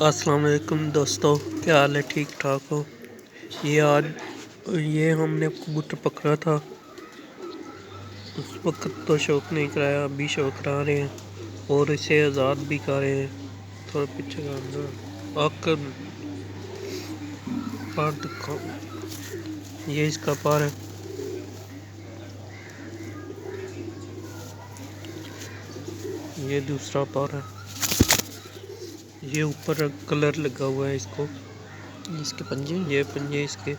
अस्सलाम वालेकुम दोस्तों, क्या हाल है? ठीक ठाक हो? ये हमने कबूतर पकड़ा था। उस वक्त तो शौक नहीं कराया, अभी शौक करा रहे हैं और इसे आज़ाद भी कर रहे हैं। थोड़ा पीछे करना आकर पार दिखाओ। ये इसका पार है। ये दूसरा पार है। ये ऊपर कलर लगा हुआ है इसको, इसके पंजे, ये पंजे इसके।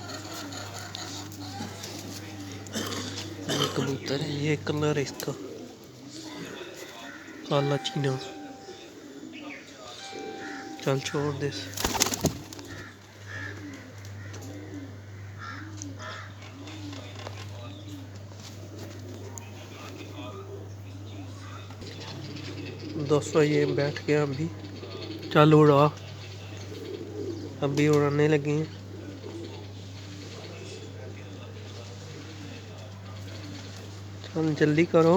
ये कबूतर है, ये कलर है इसका काला चीना। चल छोड़ दे। दोस्तों ये बैठ गया अभी। चल उड़ा, अभी उड़ाने लगे हैं। चल जल्दी करो।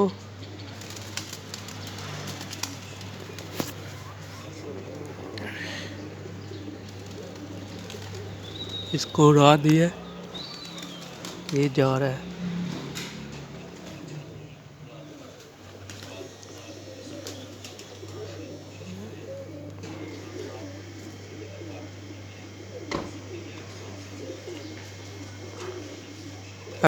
इसको उड़ा दिया, ये जा रहा है।